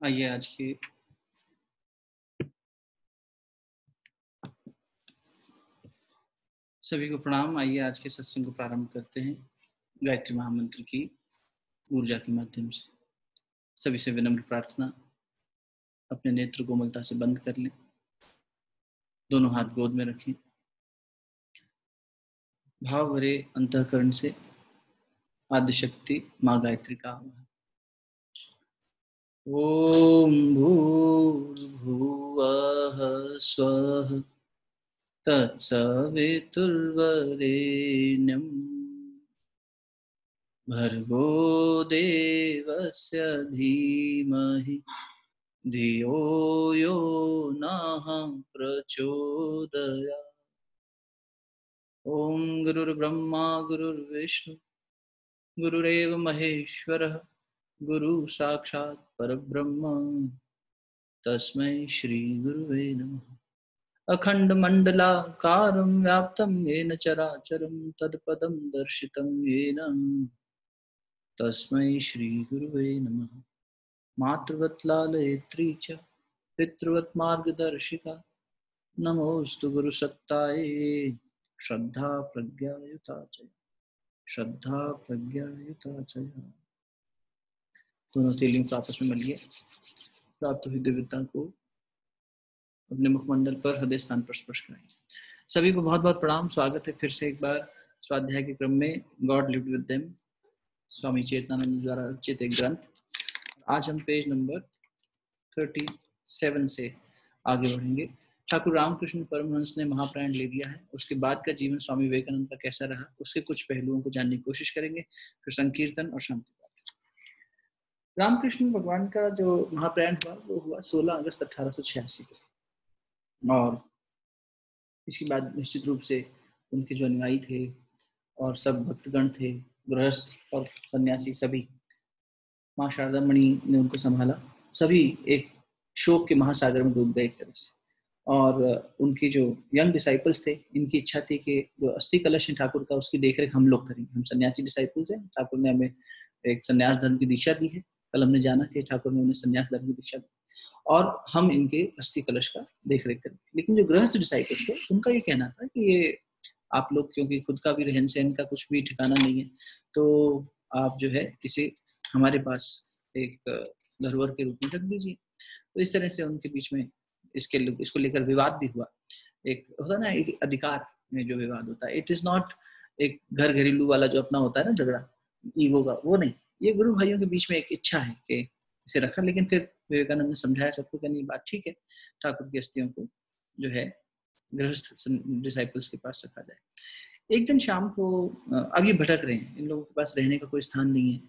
आइए आज की सभी को प्रणाम। आइए आज के सत्संग को प्रारंभ करते हैं गायत्री महामंत्र की ऊर्जा के माध्यम से। सभी से विनम्र प्रार्थना, अपने नेत्र कोमलता से बंद कर लें, दोनों हाथ गोद में रखें, भाव भरे अंतःकरण से आदिशक्ति माँ गायत्री का आह्वान। ओम भूर्भुवः स्वः तत्सवितुर्वरेण्यं भर्गो देवस्य धीमहि धियो यो नः प्रचोदयात्। ओम गुरुर्ब्रह्मा गुरुर्विष्णु गुरुरेव महेश्वरः गुरु साक्षात् परब्रह्म तस्मै श्री गुरुवे नमः। अखण्डमण्डलाकारं व्याप्तं येन चराचरं तत्पदं दर्शितं येन तस्मै श्री गुरुवे नमः। मातृवत् लालयित्री च पितृवत् मार्गदर्शिका नमोस्तु गुरुसत्तायै श्रद्धा प्रज्ञायुता च श्रद्धा प्रज्ञायुता च। दोनों तेलियों को आपस में मलिए। प्राप्त हुई दिव्यता को अपने मुखमंडल पर हृदय स्थान पर स्पर्श कराएं। सभी को बहुत बहुत प्रणाम। स्वागत है फिर से एक बार स्वाध्याय के क्रम में गॉड लिव्ड विद देम, स्वामी चेतनानंद द्वारा रचित एक ग्रंथ। आज हम पेज नंबर 37 से आगे बढ़ेंगे। ठाकुर रामकृष्ण परमहंस ने महाप्राण ले लिया है, उसके बाद का जीवन स्वामी विवेकानंद का कैसा रहा, उसके कुछ पहलुओं को जानने की कोशिश करेंगे। फिर संकीर्तन और शांति। रामकृष्ण भगवान का जो महाप्राण हुआ वो हुआ 16 अगस्त 1886 को, और इसके बाद निश्चित रूप से उनके जो अनुयायी थे और सब भक्तगण थे, गृहस्थ और सन्यासी, सभी, माँ शारदा मणि ने उनको संभाला। सभी एक शोक के महासागर में डूब गए एक तरह से। और उनकी जो यंग डिसाइपल्स थे, इनकी इच्छा थी कि जो अस्थि कलश है ठाकुर का, उसकी देखरेख हम लोग करेंगे। हम सन्यासी डिसाइपल्स हैं, ठाकुर ने हमें एक सन्यास धर्म की दीक्षा दी है। कल हमने जाना कि ठाकुर ने उन्हें सन्यास धर्म की दीक्षा दी और हम इनके अस्थि कलश का देखरेख करेंगे। लेकिन जो गृहस्थ डिसाइपल्स थे, उनका ये कहना था कि ये आप लोग, क्योंकि खुद का भी रहन सहन का कुछ भी ठिकाना नहीं है, तो आप जो है इसे हमारे पास एक धरोहर के रूप में रख दीजिए। तो इस तरह से उनके बीच में इसको लेकर विवाद भी हुआ। एक होता ना, एक अधिकार में जो विवाद होता है, इट इज नॉट एक घर घरेलू वाला जो अपना होता है ना झगड़ा ईगो का, वो नहीं। ये गुरु भाइयों के बीच में एक इच्छा है कि इसे रखा। लेकिन फिर विवेकानंद ने समझाया सबको कि नहीं, बात ठीक है, ठाकुर की अस्थियों को जो है गृहस्थ डिसाइपल्स के पास रखा जाए। एक दिन शाम को, अब ये भटक रहे हैं, इन लोगों के पास रहने का कोई स्थान नहीं है,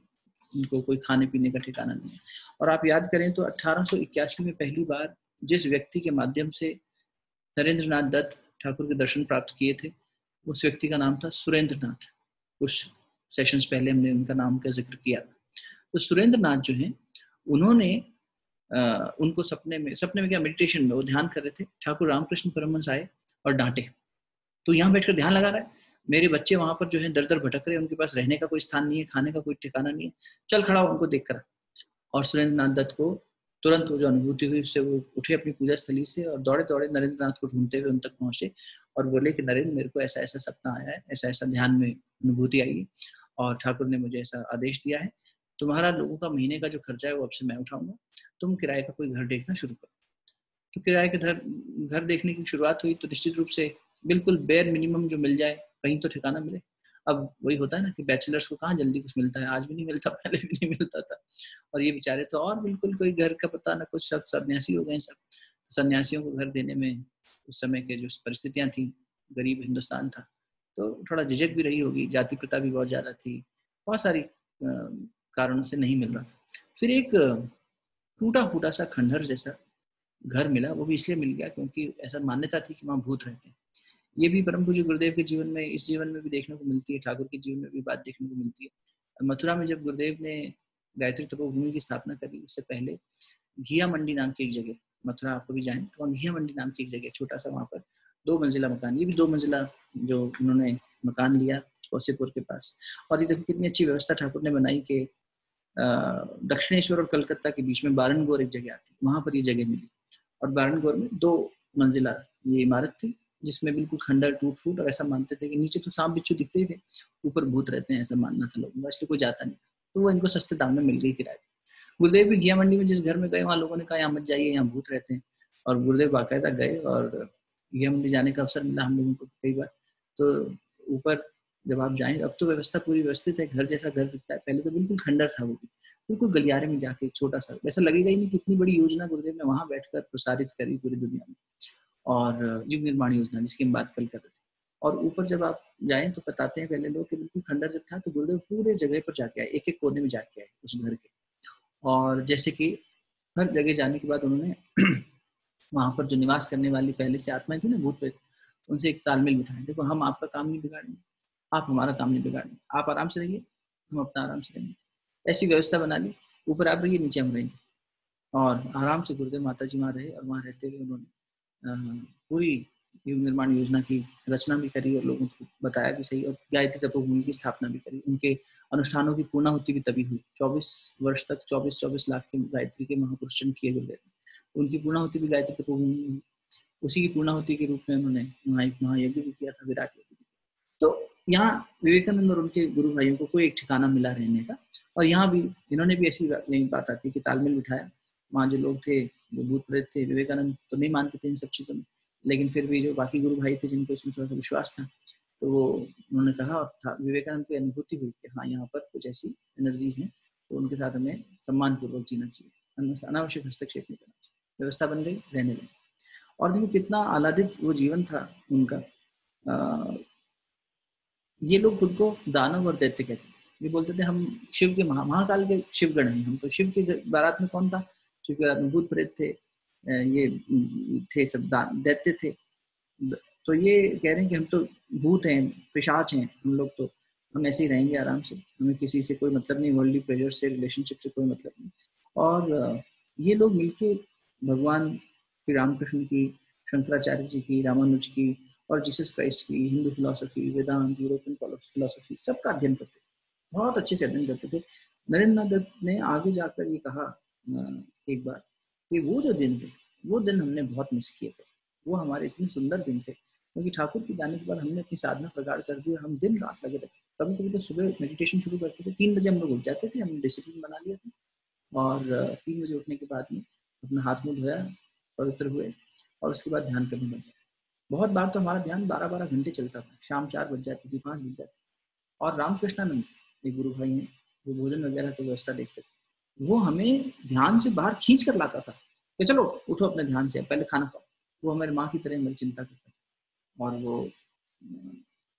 इनको कोई खाने पीने का ठिकाना नहीं है। और आप याद करें तो 1881 में पहली बार जिस व्यक्ति के माध्यम से नरेंद्र नाथ दत्त ठाकुर के दर्शन प्राप्त किए थे, उस व्यक्ति का नाम था सुरेंद्र नाथ। कुछ सेशंस पहले हमने उनका नाम का जिक्र किया। तो सुरेंद्र नाथ जो हैं, उन्होंने उनको सपने में क्या, मेडिटेशन में वो ध्यान कर रहे थे। ठाकुर रामकृष्ण परमहंस आए और डांटे, तो यहाँ बैठकर ध्यान लगा रहा है, मेरे बच्चे वहां पर जो है दर दर भटक रहे हैं, उनके पास रहने का कोई स्थान नहीं है, खाने का कोई ठिकाना नहीं है, चल खड़ा हो उनको देख कर। और सुरेंद्र नाथ दत्त को तुरंत वो जो अनुभूति हुई, उससे वो उठे अपनी पूजा स्थली से और दौड़े दौड़े नरेंद्र नाथ को ढूंढते हुए उन तक पहुंचे और बोले कि नरेंद्र, मेरे को ऐसा ऐसा सपना आया है, ऐसा ऐसा ध्यान में अनुभूति आई है और ठाकुर ने मुझे ऐसा आदेश दिया है, तुम्हारा लोगों का महीने का जो खर्चा है वो अब से मैं उठाऊंगा, तुम किराए का कोई घर देखना शुरू करो। तो किराए के घर देखने की शुरुआत हुई। तो निश्चित रूप से बिल्कुल बेयर मिनिमम जो मिल जाए, कहीं तो ठिकाना मिले। अब वही होता है ना कि बैचलर्स को कहाँ जल्दी कुछ मिलता है, आज भी नहीं मिलता, पहले भी नहीं मिलता था। और ये बेचारे तो और बिल्कुल कोई घर का पता ना कुछ, सब सन्यासी हो गए सब। सन्यासियों को घर देने में उस समय के जो परिस्थितियां थी, गरीब हिंदुस्तान था, तो थोड़ा झिझक भी रही होगी, जाति प्रथा भी बहुत ज्यादा थी, बहुत सारी कारणों से नहीं मिल रहा था। फिर एक टूटा फूटा सा खंडहर जैसा घर मिला। वो भी इसलिए मिल गया क्योंकि ऐसा मान्यता थी कि वहाँ भूत रहते हैं। ये भी परम पूज्य गुरुदेव के जीवन में, इस जीवन में भी देखने को मिलती है, ठाकुर के जीवन में भी बात देखने को मिलती है। मथुरा में जब गुरुदेव ने गायत्री तपोभूमि की स्थापना करी, उससे पहले घिया मंडी नाम की एक जगह, मथुरा आपको भी जाएं तो वहाँ घिया मंडी नाम की एक जगह, छोटा सा, वहाँ पर 2 मंजिला मकान, ये भी 2 मंजिला जो उन्होंने मकान लिया कौसेपुर के पास। और ये देखो कितनी अच्छी व्यवस्था ठाकुर ने बनाई कि दक्षिणेश्वर और कलकत्ता के बीच में बारनगौर एक जगह आती है, वहां पर ये जगह मिली। और बारनगौर में 2 मंजिला ये इमारत थी, जिसमें बिल्कुल खंडर टूट फूट, और ऐसा मानते थे कि नीचे तो सांप बिच्छू दिखते ही थे, ऊपर भूत रहते हैं, ऐसा मानना था लोगों का, इसलिए कोई जाता नहीं। तो वो इनको सस्ते दाम में मिल गई किराए। गुरुदेव भी घिया मंडी में जिस घर में गए, वहाँ लोगों ने कहा यहाँ मत जाइए, यहाँ भूत रहते हैं। और गुरुदेव बाकायदा गए, और घिया मंडी जाने का अवसर मिला हम लोगों को कई बार। तो ऊपर जब आप जाएं, अब तो व्यवस्था पूरी व्यवस्थित है, घर जैसा घर दिखता है, पहले तो बिल्कुल खंडर था वो भी, बिल्कुल गलियारे में जाके छोटा सा, वैसा लगेगा ही नहीं कि इतनी बड़ी योजना गुरुदेव ने वहां बैठकर प्रसारित करी पूरी दुनिया में। और युग निर्माण योजना जिसकी हम बात कल कर रहे थे। और ऊपर जब आप जाएं तो बताते हैं पहले लोग कि बिल्कुल खंडर जब था तो गुरुदेव पूरे जगह पर जाके आए, एक एक कोने में जाके आए उस घर के। और जैसे कि हर जगह जाने के बाद उन्होंने वहां पर जो निवास करने वाली पहले से आत्माएं थी ना, भूत प्रेत, उनसे एक तालमेल बिठाए, देखो हम आपका काम नहीं बिगाड़ेंगे, आप हमारा काम नहीं बिगाड़ेंगे, आप आराम से रहिए, हम अपना आराम से रहेंगे। ऐसी व्यवस्था बना ली, ऊपर आप रहिए, नीचे हम रहेंगे। और आराम से गुरुदेव माता जी वहाँ रहे, और वहाँ रहते हुए उन्होंने पूरी युग निर्माण योजना की रचना भी करी और लोगों को बताया भी सही, और गायत्री तपोभूमि की स्थापना भी करी। उनके अनुष्ठानों की पूर्णाहुति भी तभी हुई। 24 वर्ष तक 24 लाख के गायत्री के महापुरुषन किए गुरुदेव। उनकी पूर्णाहुति भी गायत्री तपोभूमि में हुई। उसी की पूर्णाहुति के रूप में उन्होंने वहाँ एक महायज्ञ भी किया था, विराट यज्ञ। तो यहाँ विवेकानंद और उनके गुरु भाइयों को कोई एक ठिकाना मिला रहने का। और यहाँ भी इन्होंने भी ऐसी बात आती है कि तालमेल बिठाया। वहाँ जो लोग थे, जो भूत प्रेत थे, विवेकानंद तो नहीं मानते थे इन सब चीज़ों में, लेकिन फिर भी जो बाकी गुरु भाई थे जिनको इसमें थोड़ा सा विश्वास था, तो वो उन्होंने कहा, और विवेकानंद की अनुभूति हुई कि हाँ यहाँ पर कुछ ऐसी एनर्जीज हैं, तो उनके साथ हमें सम्मानपूर्वक जीना चाहिए, अनावश्यक हस्तक्षेप नहीं करना चाहिए। व्यवस्था बन गई, रहने लगी। और देखिए कितना आह्लादित वो जीवन था उनका। ये लोग खुद को दानव और दैत्य कहते थे। ये बोलते थे हम शिव के महाकाल के शिवगण हैं, हम तो शिव के बारात में कौन था, शिव के बारात में भूत प्रेत थे, ये थे सब दैत्य थे। तो ये कह रहे हैं कि हम तो भूत हैं, पिशाच हैं, हम लोग तो हम ऐसे ही रहेंगे आराम से, हमें किसी से कोई मतलब नहीं, वर्ल्डली प्लेजर से, रिलेशनशिप से कोई मतलब नहीं। और ये लोग मिलके भगवान श्री रामकृष्ण की, शंकराचार्य जी की, रामानुज की और जीसस क्राइस्ट की, हिंदू फिलोसफी, वेदांत, यूरोपियन फिलोसफी, सबका अध्ययन करते थे, बहुत अच्छे से अध्ययन करते थे। नरेंद्र दत्त ने आगे जाकर ये कहा एक बार कि वो जो दिन थे, वो दिन हमने बहुत मिस किए थे, वो हमारे इतने सुंदर दिन थे, क्योंकि ठाकुर के जाने के बाद हमने अपनी साधना प्रगाढ़ कर दी और हम दिन रात लगे रहे। कभी कभी तो सुबह मेडिटेशन शुरू करते थे, 3 बजे हम लोग उठ जाते थे, हमने डिसिप्लिन बना लिया था। और 3 बजे उठने के बाद में अपना हाथ मुँह धोया, पवित्र हुए, और उसके बाद ध्यान करने लगे। बहुत बार तो हमारा ध्यान 12-12 घंटे चलता था, शाम 4 बज जाती थी, 5 बज जाती। और रामकृष्णानंद एक गुरु भाई हैं, वो भोजन वगैरह की व्यवस्था देखते थे, वो हमें ध्यान से बाहर खींच कर लाता था कि चलो उठो अपने ध्यान से, पहले खाना खाओ। वो हमारी माँ की तरह हमारी चिंता करता था। और वो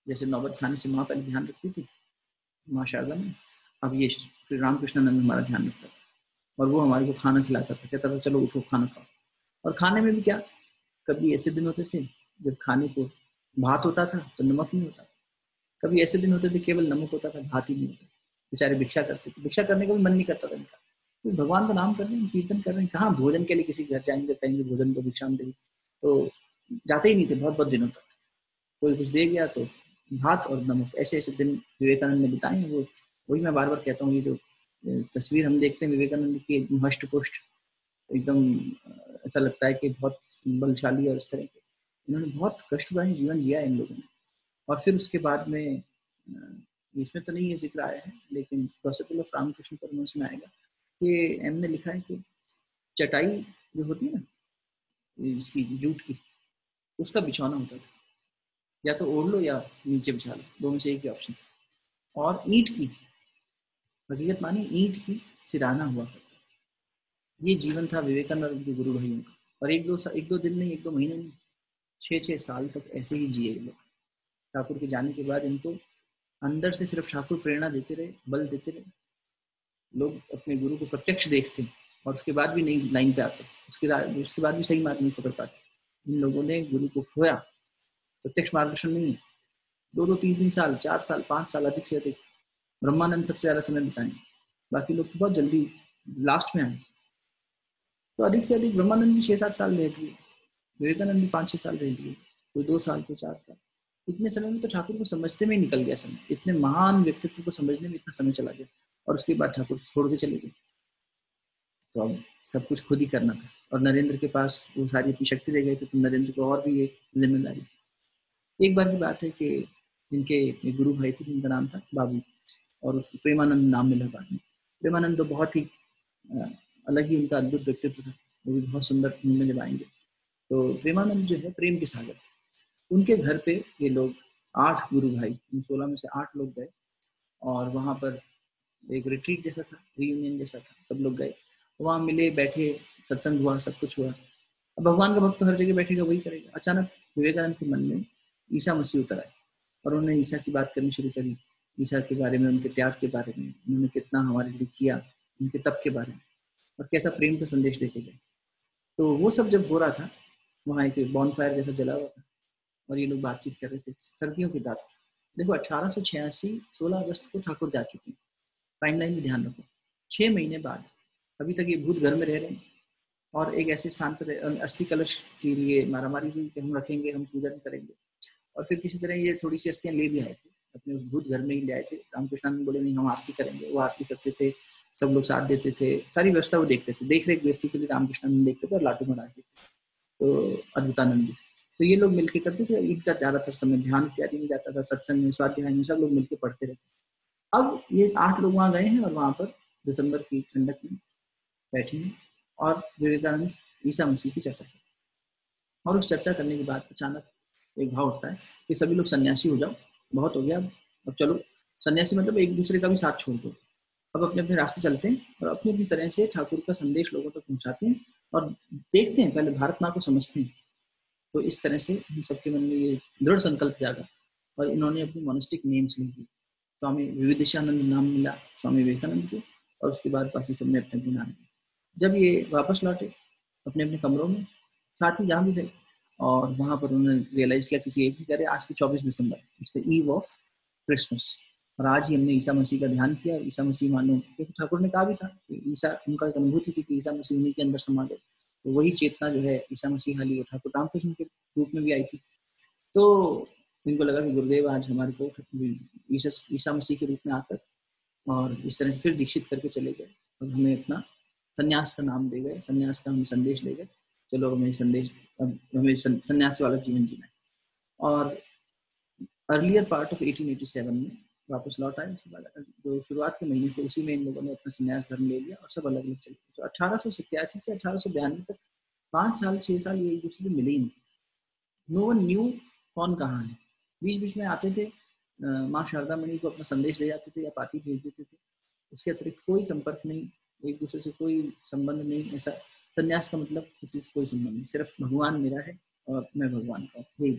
जैसे नौबत खाने से माँ पहले ध्यान रखती थी, माँ शारदा में, अब ये श्री रामकृष्णानंद हमारा ध्यान रखता था, और वो हमारे को खाना खिलाता था, कहता था चलो उठो खाना खाओ। और खाने में भी क्या, कभी ऐसे दिन होते थे जब खाने को भात होता था तो नमक नहीं होता, कभी ऐसे दिन होते थे केवल नमक होता था, भात ही नहीं होता। बेचारे भिक्षा करते थे, भिक्षा करने का भी मन नहीं करता था इनका, तो भगवान का नाम कर रहे हैं, कीर्तन कर रहे हैं, कहाँ भोजन के लिए किसी घर जाएंगे, कहेंगे भोजन को भिक्षा देंगे, तो जाते ही नहीं थे बहुत बहुत दिनों तक। कोई कुछ दे गया तो भात और नमक, ऐसे ऐसे दिन विवेकानंद ने बिताए हैं। वो वही मैं बार बार कहता हूँ, ये जो तस्वीर हम देखते हैं विवेकानंद की, हष्ट पुष्ट एकदम, ऐसा लगता है कि बहुत बलशाली और इस तरह के, इन्होंने बहुत कष्टदायी जीवन जिया है इन लोगों ने। और फिर उसके बाद में इसमें तो नहीं ये जिक्र आया है, लेकिन गॉस्पेल ऑफ रामकृष्ण परमहंस में आएगा कि एम ने लिखा है कि चटाई जो होती है ना इसकी जूट की, उसका बिछौना होता था, या तो ओढ़ लो या नीचे बिछा लो, दो में से एक ही ऑप्शन था। और ईंट की, हकीकत मानी ईंट की सिराना हुआ करता। ये जीवन था विवेकानंद और उनके गुरु भाइयों का। और एक दो दिन नहीं, 1-2 महीने नहीं, 6-6 साल तक ऐसे ही जिए लोग। ठाकुर के जाने के बाद इनको अंदर से सिर्फ ठाकुर प्रेरणा देते रहे, बल देते रहे। लोग अपने गुरु को प्रत्यक्ष देखते और उसके बाद भी नहीं लाइन पे आते, उसके बाद भी सही मार्ग नहीं पकड़ पाते। इन लोगों ने गुरु को खोया, प्रत्यक्ष मार्गदर्शन नहीं है। 2-2, 3-3 साल, 4 साल, 5 साल, अधिक से अधिक। ब्रह्मानंद सबसे ज्यादा समय बिताए, बाकी लोग तो बहुत जल्दी लास्ट में आए। तो अधिक से अधिक ब्रह्मानंद भी 6-7 साल रह लिए, विवेकानंद भी 5-6 साल रह लिए, कोई 2 साल, कोई 4 साल। इतने समय में तो ठाकुर को समझते में ही निकल गया समय, इतने महान व्यक्तित्व को समझने में इतना समय चला गया। और उसके बाद ठाकुर छोड़ के चले गए। तो अब सब कुछ खुद ही करना था, और नरेंद्र के पास वो सारी अपनी शक्ति दे गए थे, तो नरेंद्र को और भी एक जिम्मेदारी। एक बार की बात है कि इनके एक गुरु भाई थे जिनका नाम था बाबू, और उसको प्रेमानंद नाम मिला बाद में। प्रेमानंद तो बहुत ही अलग ही उनका अद्भुत व्यक्तित्व था, वो भी बहुत सुंदर में जब आएंगे। तो प्रेमानंद जो है प्रेम के सागर, उनके घर पे ये लोग 8 गुरु भाई, 16 में से 8 लोग गए, और वहाँ पर एक रिट्रीट जैसा था, रियूनियन जैसा था, सब लोग गए, वहाँ मिले, बैठे, सत्संग हुआ, सब कुछ हुआ। अब भगवान का भक्त तो हर जगह बैठेगा, वही करेगा। अचानक विवेकानंद के मन में ईसा मसीह उतर आए, और उन्होंने ईसा की बात करनी शुरू करी, ईसा के बारे में, उनके त्याग के बारे में, उन्होंने कितना हमारे लिए किया, उनके तप के बारे में, और कैसा प्रेम का संदेश देके गए। तो वो सब जब हो रहा था, वहाँ एक बॉनफायर जैसा जला हुआ था, और ये लोग बातचीत कर रहे थे, सर्दियों की रात। देखो 1886 16 अगस्त को ठाकुर जा चुके हैं, टाइमलाइन में ध्यान रखो। 6 महीने बाद अभी तक ये भूत घर में रह रहे हैं, और एक ऐसे स्थान पर अस्थि कलश के लिए मारामारी हुई कि हम रखेंगे, हम पूजा नहीं करेंगे। और फिर किसी तरह ये थोड़ी सी अस्थियां ले भी आए थे, अपने उस भूत घर में ही ले आए थे। रामकृष्णानंद बोले नहीं, हम आरती करेंगे, वो आरती करते थे, सब लोग साथ देते थे, सारी व्यवस्था वो देखते थे, देख रेख बेसिकली रामकृष्णानंद देखते थे, और लाटू महाराज देखते थे, तो अद्भुतानंद जी। तो ये लोग मिलके करते थे। इनका ज्यादातर समय ध्यान इत्यादि में जाता था, सत्संग में, स्वाध्याय में, सब लोग मिलकर पढ़ते रहते। अब ये 8 लोग वहाँ गए हैं, और वहाँ पर दिसंबर की ठंडक में बैठे हैं, और विवेकानंद ईसा मसीह की चर्चा करते हैं। और उस चर्चा करने के बाद अचानक एक भाव उठता है कि सभी लोग सन्यासी हो जाओ, बहुत हो गया, अब चलो सन्यासी मतलब एक दूसरे का भी साथ छोड़ दो, अब अपने अपने रास्ते चलते हैं, और अपनी अपनी तरह से ठाकुर का संदेश लोगों तक पहुंचाते हैं, और देखते हैं, पहले भारत माँ को समझते हैं। तो इस तरह से इन सबके मन में ये दृढ़ संकल्प जागा, और इन्होंने अपनी मोनेस्टिक नेम्स लिख दी। स्वामी विविदिशानंद नाम मिला स्वामी विवेकानंद को, और उसके बाद बाकी सब ने अपने अपने नाम दिए। जब ये वापस लौटे अपने अपने कमरों में, साथ ही जहाँ भी गए, और वहाँ पर उन्होंने रियलाइज किया किसी एक भी करे, आज तो 24 दिसंबर, it's the eve of Christmas, और आज ही हमने ईसा मसीह का ध्यान किया। ईसा मसीह मानो, क्योंकि ठाकुर ने कहा भी था कि ईसा, उनका एक अनुभूति थी कि ईसा मसीह उन्हीं के अंदर समा गए, तो वही चेतना जो है ईसा मसीह वाली ठाकुर रामकृष्ण के रूप में भी आई थी। तो इनको लगा कि गुरुदेव आज हमारे को ईसा मसीह के रूप में आकर, और इस तरह से फिर दीक्षित करके चले गए, और हमें अपना संन्यास का नाम दे गए, संन्यास का हमें संदेश दे गए, चलो हमें संदेश, अब हमें संन्यास वाला जीवन जीना है। और अर्लियर पार्ट ऑफ 1887 में वापस लौट आए। उसके बाद जो शुरुआत के महीने थे उसी में इन लोगों ने अपना संन्यास धर्म ले लिया, और सब अलग अलग चले गए। तो 1887 से 1892 तक 5 साल 6 साल ये एक दूसरे से मिले ही नहीं। नो वन न्यू कौन कहाँ है। बीच बीच में आते थे, माँ शारदा मणि को अपना संदेश ले जाते थे या पाती भेज देते थे, उसके अतिरिक्त कोई संपर्क नहीं, एक दूसरे से कोई संबंध नहीं। ऐसा संन्यास का मतलब किसी से कोई संबंध नहीं, सिर्फ भगवान मेरा है और मैं भगवान का, यही।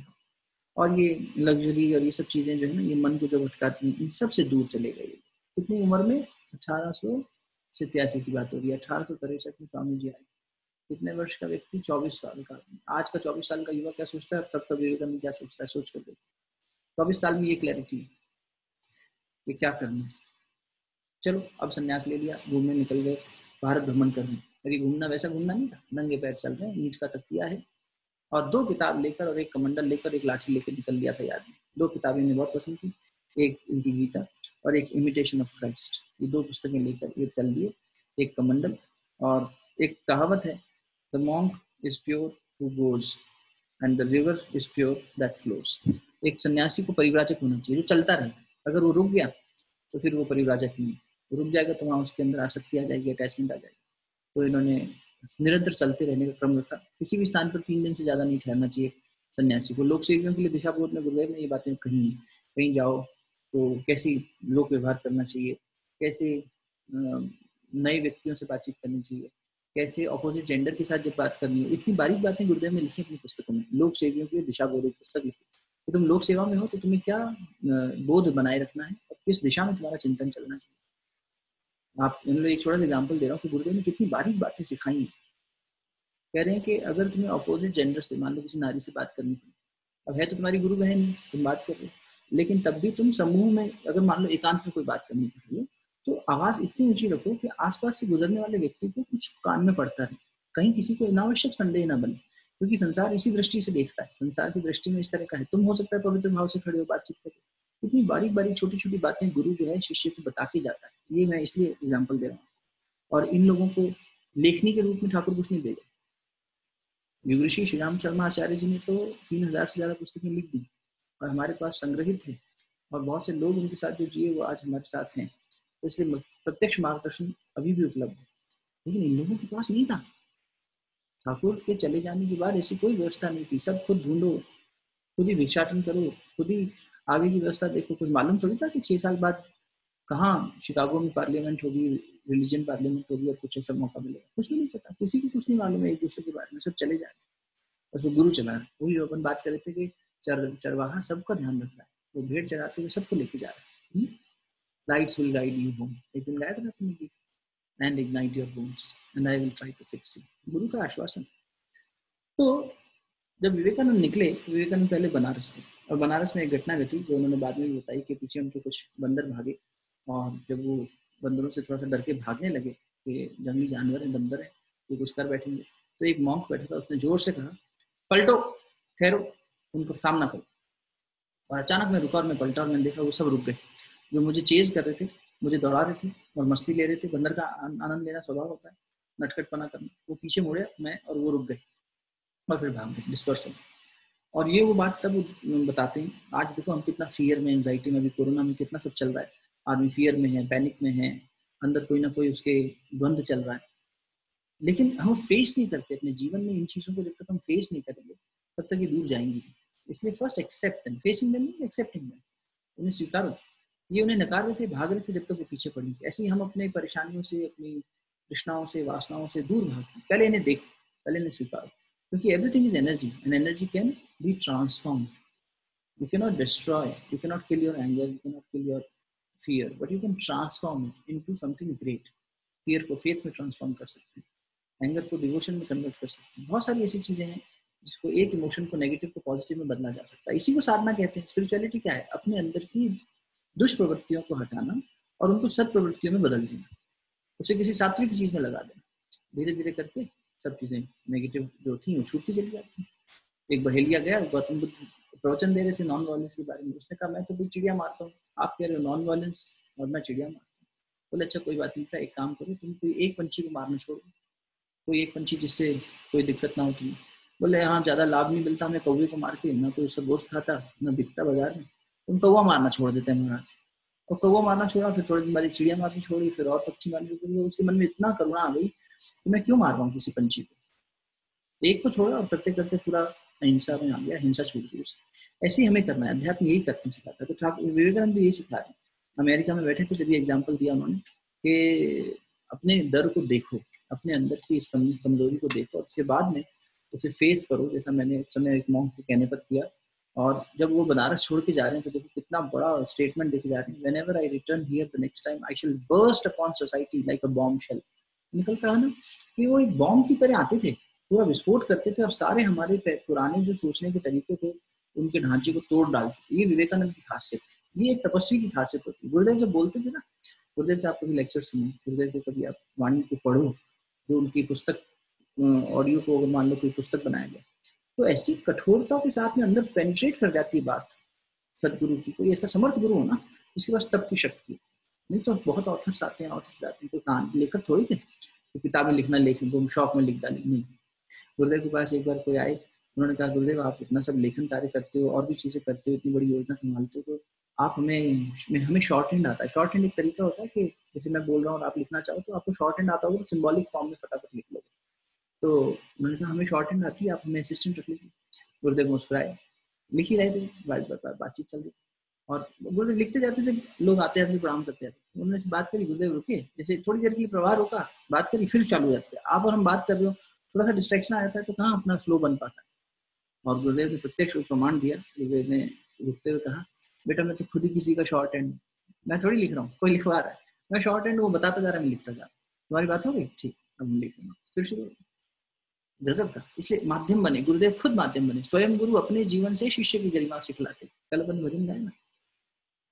और ये लग्जरी और ये सब चीजें जो है ना, ये मन को जो भटकाती हैं, इन सब से दूर चले गए। कितनी उम्र में? 1887 की बात हो रही है। 1863 में स्वामी जी आए। कितने वर्ष का व्यक्ति? 24 साल का। आज का 24 साल का युवा क्या सोचता है, तब का विवेकानंद क्या सोचता है, सोच कर देखो। 24 साल में ये क्लैरिटी है कि क्या करना है। चलो अब संन्यास ले लिया, घूमने निकल गए, भारत भ्रमण करने। अरे घूमना वैसा घूमना नहीं था, नंगे पैर चल रहे हैं, ईंट का तख्तिया है, और 2 किताब लेकर और एक कमंडल लेकर, एक लाठी लेकर निकल लिया था आदमी। 2 किताबें इन्हें बहुत पसंद थी, एक इनकी गीता और एक इमिटेशन ऑफ क्राइस्ट। ये 2 पुस्तकें लेकर ये चल दिए, एक कमंडल। और एक कहावत है, the monk is pure who goes and the river is pure that flows. एक सन्यासी को परिव्राजक होना चाहिए, जो चलता रहे। अगर वो रुक गया तो फिर वो परिव्राजक नहीं, रुक जाएगा तो वहाँ उसके अंदर आसक्ति आ जाएगी, अटैचमेंट आ जाएगी। तो इन्होंने निरंतर चलते रहने का क्रम रखा। किसी भी स्थान पर 3 दिन से ज्यादा नहीं ठहरना चाहिए सन्यासी को। लोक सेवियों के लिए दिशा बोध में गुरुदेव ने ये बातें कही हैं। कहीं जाओ तो कैसी लोक व्यवहार करना चाहिए, कैसे नए व्यक्तियों से बातचीत करनी चाहिए, कैसे ऑपोजिट जेंडर के साथ जब बात करनी है, इतनी बारीक बातें गुरुदेव ने लिखी अपनी पुस्तकों में। लोक सेवियों के लिए दिशा बोध एक पुस्तक लिखी। तो तुम लोक सेवा में हो तो तुम्हें क्या बोध बनाए रखना है और किस दिशा में तुम्हारा चिंतन चलना चाहिए। आप एक छोटा सा एग्जाम्पल दे रहा हूँ कि गुरुदेव ने कितनी बारीक बातें सिखाई हैं। कह रहे हैं कि अगर तुम्हें अपोजिट जेंडर से, मान लो किसी नारी से बात करनी है, अब है तो तुम्हारी गुरु बहन, तुम बात कर रहे हो, लेकिन तब भी तुम समूह में, अगर मान लो एकांत में कोई बात करनी है, तो आवाज इतनी ऊंची रखो कि आसपास से गुजरने वाले व्यक्ति को कुछ कान में पड़ता है, कहीं किसी को अनावश्यक संदेह ना बने। क्योंकि संसार इसी दृष्टि से देखता है, संसार की दृष्टि में इस तरह का है। तुम हो सकता है पवित्र भाव से खड़े हो, बातचीत करो, इतनी बारीक बारीक छोटी छोटी बातें गुरु जो है शिष्य को बता के जाता है। ये मैं इसलिए एग्जाम्पल दे रहा हूँ। और इन लोगों को लेखनी के रूप में ठाकुर कुछ नहीं देगा। युगऋषि श्री राम शर्मा आचार्य जी ने तो 3000 से ज्यादा पुस्तकें लिख दी और हमारे पास संग्रहित है, और बहुत से लोग उनके साथ जो जिए वो आज हमारे साथ हैं। तो इसलिए प्रत्यक्ष मार्गदर्शन अभी भी उपलब्ध है, लेकिन इन लोगों के पास नहीं था। ठाकुर के चले जाने के बाद ऐसी कोई व्यवस्था नहीं थी। सब खुद ढूंढो, खुद ही भिक्षाटन करो, खुद ही आगे की व्यवस्था देखो। कुछ मालूम थोड़ी था कि 6 साल बाद कहाँ शिकागो में पार्लियामेंट होगी, रिलीजन पार्लियामेंट होगी और कुछ ऐसा मौका मिलेगा। कुछ भी नहीं पता, किसी को कुछ नहीं मालूम है एक दूसरे के बारे में। सब चले जाए, बस वो गुरु चला रहा है। वही जो अपन बात कर रहे थे कि चरवाहा सबका ध्यान रख रहा है, वो भेड़ चराते हुए सबको लेके जा रहा है। Lights will guide you home, एक दिन गाया था ना तुमने, and ignite your bones and I will try to fix it. गुरु का आश्वासन। तो जब विवेकानंद निकले तो विवेकानंद पहले बनारस थे, और बनारस में एक घटना घटी जो उन्होंने बाद में भी बताई कि पीछे उनके कुछ बंदर भागे, और जब वो बंदरों से थोड़ा सा डर के भागने लगे कि जंगली जानवर है, बंदर है, ये कुछ कर बैठेंगे, तो एक मॉन्क बैठा था, उसने जोर से कहा पलटो, ठहरो, उनको सामना करो। और अचानक मैं रुका और मैं पलटा और मैंने देखा वो सब रुक गए। जो मुझे चेज कर रहे थे, मुझे दौड़ा रहे थे और मस्ती ले रहे थे, बंदर का आनंद लेना स्वभाव होता है, नटखटपना करना, वो पीछे मुड़े मैं और वो रुक गए और फिर भाग गए, डिस्पर्स हो गए। और ये वो बात तब बताते हैं। आज देखो हम कितना फियर में, एंजाइटी में, अभी कोरोना में कितना सब चल रहा है, आदमी फियर में है, पैनिक में है, अंदर कोई ना कोई उसके द्वंद्व चल रहा है, लेकिन हम फेस नहीं करते अपने जीवन में इन चीजों को। जब तक हम फेस नहीं करेंगे तब तक ये दूर जाएंगी। इसलिए first accept them, facing them नहीं, एक्सेप्टिंग देम, उन्हें स्वीकारो। ये उन्हें नकार रहे थे, भाग रहे थे जब तक वो पीछे पड़ी थी। ऐसे ही हम अपने परेशानियों से, अपनी तृष्णाओं से, वासनाओं से दूर भागते। पहले इन्हें देखो, पहले इन्हें स्वीकारो, क्योंकि everything is energy and energy can be transform. You cannot destroy, you cannot kill your anger, you cannot kill your fear, but you can transform it into something great. Fear को faith में transform कर सकते हैं, anger को devotion में convert कर सकते हैं। बहुत सारी ऐसी चीजें हैं जिसको एक इमोशन को नेगेटिव को पॉजिटिव में बदला जा सकता है। इसी को साधना कहते हैं। स्पिरिचुअलिटी क्या है? अपने अंदर की दुष्प्रवृत्तियों को हटाना और उनको सत प्रवृत्तियों में बदल देना, उसे किसी सात्विक चीज में लगा देना। धीरे धीरे करके सब चीजें नेगेटिव जो थी वो छूटती चली जाती। एक बहेलिया गया, गौतम बुद्ध प्रवचन दे रहे थे नॉन वायलेंस के बारे में। उसने कहा मैं तो भी चिड़िया मारता हूँ, आप कह रहे हो नॉन वायलेंस और मैं चिड़िया मारता हूँ। बोले अच्छा कोई बात नहीं था, एक काम करो, तुम कोई एक पंछी को मारना छोड़ दो, कोई एक पंछी जिससे कोई दिक्कत ना हो तुम्हें। बोले हाँ ज्यादा लाभ नहीं मिलता, मैं कौवे को मार के ना कोई उसका गोश्त खाता ना बिकता बाजार में, तुम कौवा मारना छोड़ देते हैं महाराज। और कौवा मारना छोड़ा, फिर थोड़े दिन बाद चिड़िया मारनी छोड़ी, फिर और पक्षी मारनी छोड़ी। उसके मन में इतना करुणा आ गई कि मैं क्यों मार रहा हूँ किसी पंछी को, एक को छोड़ा और करते करते पूरा अहिंसा में आ गया, हिंसा छूट गई उससे। ऐसे ही हमें करना है, अध्यात्म यही करना सिखाता है। तो ठाकुर विवेकानंद भी यही सिखा रहे हैं। अमेरिका में बैठे थे जब ये एग्जाम्पल दिया उन्होंने कि अपने डर को देखो, अपने अंदर की इस कमजोरी को देखो और उसके बाद में उसे फेस करो, जैसा मैंने उस समय एक मॉन्क के कहने पर किया। और जब वो बनारस छोड़ के जा रहे हैं तो देखो कितना बड़ा स्टेटमेंट देके जा रहे हैं, whenever I return here the next time I shall burst upon society like a bomb shell शेल। निकलता है ना कि वो एक बॉम्ब की तरह आते थे, पूरा विस्फोट करते थे और सारे हमारे पुराने जो सोचने के तरीके थे उनके ढांचे को तोड़ डालते थे। ये विवेकानंद की खासियत थी, ये एक तपस्वी की खासियत होती है। गुरुदेव जब बोलते थे ना, गुरुदेव के आप कभी लेक्चर सुने, गुरुदेव के कभी आप वाणी को पढ़ो, जो उनकी पुस्तक ऑडियो को अगर मान लो कोई पुस्तक बनाया गया, तो ऐसी कठोरता के साथ में अंदर पेनिट्रेट कर जाती है बात सदगुरु की। कोई ऐसा समर्थ गुरु हो ना जिसके पास तप की शक्ति। नहीं तो बहुत ऑथर्स आते हैं, ऑथर्स जाते हैं, कोई कहानी लेखक थोड़ी थे तो किताबें लिखना लेखन शौक में लिख डाली। नहीं, गुरुदेव के पास एक बार कोई आए, उन्होंने कहा गुरुदेव आप इतना सब लेखन कार्य करते हो और भी चीजें करते हो, इतनी बड़ी योजना संभालते हो, तो आप हमें शॉर्ट हैंड आता है। शॉर्ट हैंड एक तरीका होता है कि जैसे मैं बोल रहा हूँ और आप लिखना चाहो तो आपको शॉर्ट हैंड आता होगा तो सिंबॉलिक फॉर्म में फटाफट लिख लो। तो उन्होंने कहा हमें शॉर्ट हैंड आती है, आप हमें असिस्टेंट रख लीजिए। गुरुदेव मुस्कुराए, लिख ही रहे थे, बातचीत चल रही और गुरुदेव लिखते जाते थे, लोग आते आते प्रणाम करते जाते। उन्होंने बात करी, गुरुदेव रुके, जैसे थोड़ी देर के लिए प्रवाह रोका, बात करी, फिर चालू हो जाते। आप और हम बात कर रहे हो, थोड़ा सा डिस्ट्रैक्शन आ जाता है तो कहाँ अपना फ्लो बन पाता है। और गुरुदेव ने प्रत्यक्ष प्रमाण दिया। गुरुदेव ने रुकते हुए कहा बेटा मैं तो खुद ही किसी का शॉर्ट हैंड, मैं थोड़ी लिख रहा हूँ, कोई लिखवा रहा है, मैं शॉर्ट हैंड वो बताता जा रहा है, मैं लिखता जा रहा हूँ। तुम्हारी बात हो गई, ठीक, अब मैं लिख लूंगा। फिर शुरू गजब का। इसलिए माध्यम बने, गुरुदेव खुद माध्यम बने। स्वयं गुरु अपने जीवन से शिष्य की गरिमा सिखलाते। कल अपन भजन गाए ना,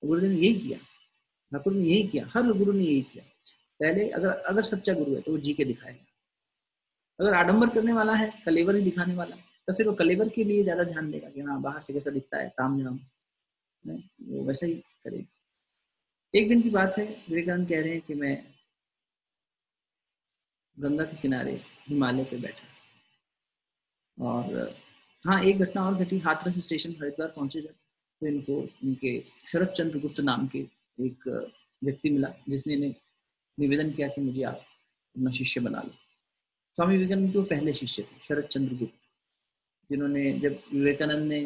गुरुदेव ने यही किया, ठाकुर ने यही किया, हर गुरु ने यही किया। पहले अगर सच्चा गुरु है तो वो जी के दिखाएगा। अगर आडंबर करने वाला है, कलेवर ही दिखाने वाला है, तो फिर वो कलेवर के लिए ज्यादा ध्यान देगा कि हाँ बाहर से कैसा दिखता है, ताम झाम, वो वैसा ही करेगी। एक दिन की बात है, विवेकानंद कह रहे हैं कि मैं गंगा के किनारे हिमालय पे बैठा, और हाँ एक घटना और घटी। हाथरस स्टेशन हरिद्वार पहुंचे जब, तो इनको इनके शरद चंद्र गुप्त नाम के एक व्यक्ति मिला, जिसने इन्हें निवेदन किया कि मुझे आप अपना शिष्य बना लो। स्वामी विवेकानंद के वो पहले शिष्य थे, शरद चंद्र गुप्त, जिन्होंने, जब विवेकानंद ने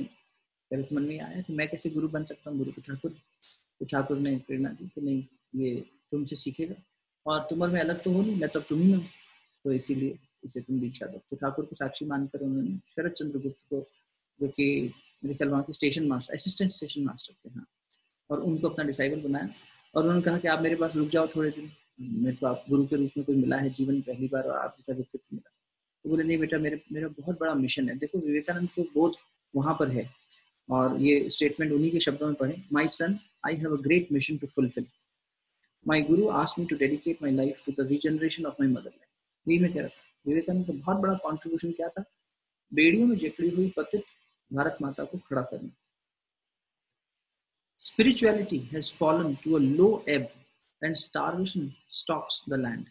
पहले मन में आया कि मैं कैसे गुरु बन सकता हूँ, गुरु तो ठाकुर, तो ठाकुर ने प्रेरणा दी कि नहीं, ये तुमसे सीखेगा और तुम और मैं अलग तो हो नहीं, मैं तो तुम ही में हूँ, तो इसीलिए इसे तुम दीक्षा दो। तो ठाकुर को साक्षी मानकर उन्होंने शरद चंद्र गुप्त को, जो कि मेरे ख्याल वहाँ के station master, assistant station master थे, हाँ, और उनको अपना डिसाइबल बनाया। और उन्होंने कहा कि आप मेरे पास रुक जाओ थोड़े दिन, मेरे को आप गुरु के रूप में कोई मिला है जीवन पहली बार, और आप जैसा व्यक्तित्व मिला। तो बोले नहीं बेटा, मेरा बहुत बड़ा मिशन है। देखो विवेकानंद को बोध वहाँ पर है, और ये स्टेटमेंट उन्हीं के शब्दों में पढ़े, my son, I have a great mission to fulfil. My guru asked me to dedicate my life to the regeneration of my motherland. यही मैं कह रहा था, विवेकानंद का बहुत बड़ा कॉन्ट्रीब्यूशन क्या था, बेड़ियों में जकड़ी हुई पतित भारत माता को खड़ा करना। Spirituality has fallen to a low ebb and starvation stalks the land.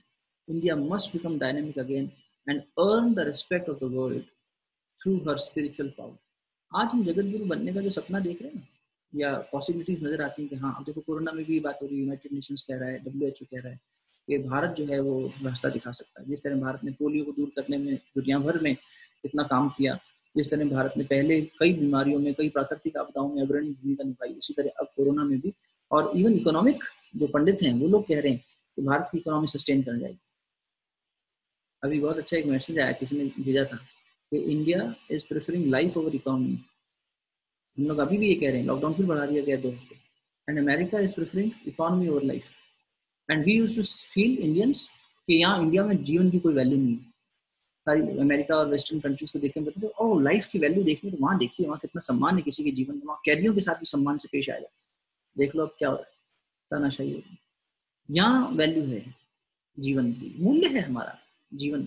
India must become dynamic again and earn the respect of the world through her spiritual power. आज हम जगत गुरु बनने का जो सपना देख रहे हैं ना, या पॉसिबिलिटीज नजर आती हैं कि हाँ, अब देखो कोरोना में भी बात हो रही है, यूनाइटेड नेशंस कह रहा है, WHO कह रहा है कि भारत जो है वो रास्ता दिखा सकता है। जिस तरह भारत ने पोलियो को दूर करने में दुनिया भर में इतना काम किया, जिस तरह भारत ने पहले कई बीमारियों में, कई प्राकृतिक आपदाओं में अग्रणी भूमिका निभाई, उसी तरह अब कोरोना में भी। और इवन इकोनॉमिक जो पंडित हैं वो लोग कह रहे हैं कि भारत की इकोनॉमी सस्टेन कर जाएगी। अभी बहुत अच्छा एक मैसेज आया, किसी ने भेजा था कि India is preferring life over economy. हम लोग अभी भी ये कह रहे हैं, लॉकडाउन फिर बढ़ा दिया गया 2 हफ्ते, and America is preferring economy over life. And we used to feel Indians कि यहाँ इंडिया में जीवन की कोई वैल्यू नहीं है। सारी अमेरिका और वेस्टर्न कंट्रीज को देखने में बताते ओह लाइफ की वैल्यू देखने, तो वहाँ देखिए वहाँ कितना सम्मान है किसी के जीवन में, वहाँ कैदियों के साथ भी सम्मान से पेश आया। देख लो अब क्या हो रहा है, तानाशाही हो रही है। यहाँ वैल्यू है जीवन की, मूल्य है हमारा जीवन।